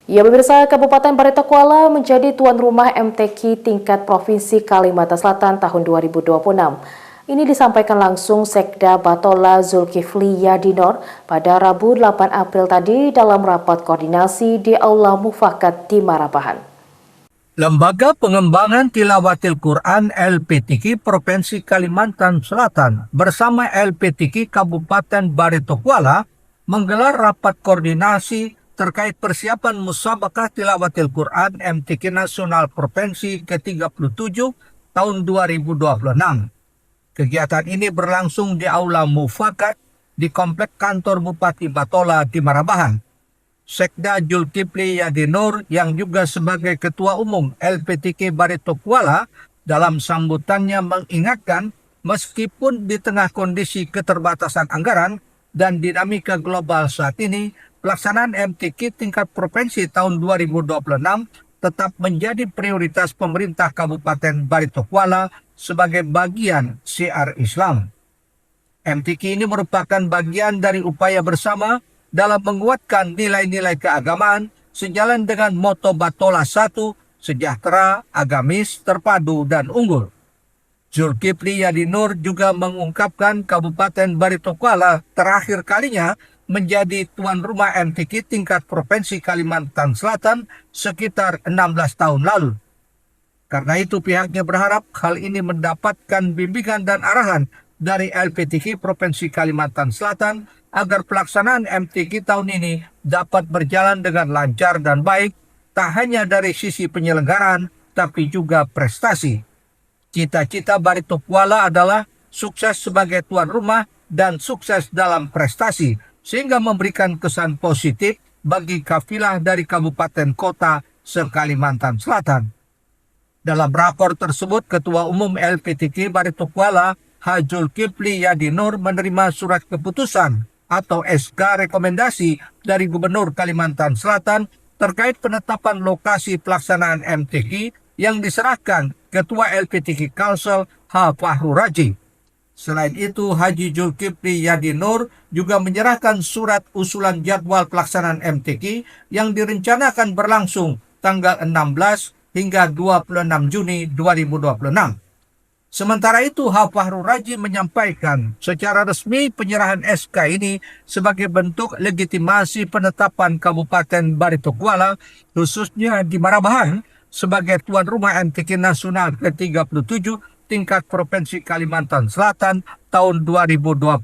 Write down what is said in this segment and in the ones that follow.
Ya pemirsa, Kabupaten Barito Kuala menjadi tuan rumah MTQ tingkat Provinsi Kalimantan Selatan tahun 2026. Ini disampaikan langsung Sekda Batola Zulkifli Yadinor pada Rabu 8 April tadi dalam rapat koordinasi di Aula Mufakat di Marabahan. Lembaga Pengembangan Tilawatil Quran LPTQ Provinsi Kalimantan Selatan bersama LPTQ Kabupaten Barito Kuala menggelar rapat koordinasi terkait persiapan Musabaqah Tilawatil Quran MTQ Nasional Provinsi ke-37 tahun 2026. Kegiatan ini berlangsung di Aula Mufakat di Komplek Kantor Bupati Batola di Marabahan. Sekda Zulkifli Yadinor yang juga sebagai Ketua Umum LPTQ Barito Kuala dalam sambutannya mengingatkan meskipun di tengah kondisi keterbatasan anggaran dan dinamika global saat ini, pelaksanaan MTQ tingkat provinsi tahun 2026 tetap menjadi prioritas pemerintah Kabupaten Barito Kuala sebagai bagian syiar Islam. MTQ ini merupakan bagian dari upaya bersama dalam menguatkan nilai-nilai keagamaan sejalan dengan moto Batola 1, sejahtera, agamis, terpadu, dan unggul. Zulkifli Yadinor juga mengungkapkan Kabupaten Barito Kuala terakhir kalinya menjadi tuan rumah MTQ tingkat Provinsi Kalimantan Selatan sekitar 16 tahun lalu. Karena itu pihaknya berharap hal ini mendapatkan bimbingan dan arahan dari LPTQ Provinsi Kalimantan Selatan agar pelaksanaan MTQ tahun ini dapat berjalan dengan lancar dan baik, tak hanya dari sisi penyelenggaraan, tapi juga prestasi. Cita-cita Barito Kuala adalah sukses sebagai tuan rumah dan sukses dalam prestasi, sehingga memberikan kesan positif bagi kafilah dari kabupaten kota se-Kalimantan Selatan. Dalam rakor tersebut, Ketua Umum LPTQ Barito Kuala, H. Zulkifli Yadinor menerima surat keputusan atau SK rekomendasi dari Gubernur Kalimantan Selatan terkait penetapan lokasi pelaksanaan MTQ yang diserahkan Ketua LPTQ Kalsel H. Fahru Raji. Selain itu, Haji Zulkifli Yadinor juga menyerahkan surat usulan jadwal pelaksanaan MTQ yang direncanakan berlangsung tanggal 16 hingga 26 Juni 2026. Sementara itu, H. Fahru Raji menyampaikan secara resmi penyerahan SK ini sebagai bentuk legitimasi penetapan Kabupaten Barito Kuala, khususnya di Marabahan, sebagai tuan rumah MTQ Nasional ke-37 tingkat Provinsi Kalimantan Selatan tahun 2026.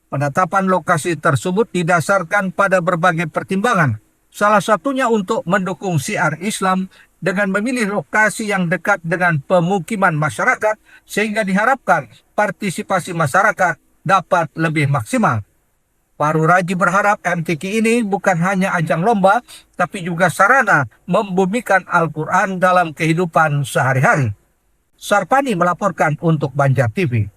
Penetapan lokasi tersebut didasarkan pada berbagai pertimbangan, salah satunya untuk mendukung syiar Islam dengan memilih lokasi yang dekat dengan pemukiman masyarakat sehingga diharapkan partisipasi masyarakat dapat lebih maksimal. Fahru Raji berharap MTQ ini bukan hanya ajang lomba, tapi juga sarana membumikan Al-Quran dalam kehidupan sehari-hari. Sarpani melaporkan untuk Banjar TV.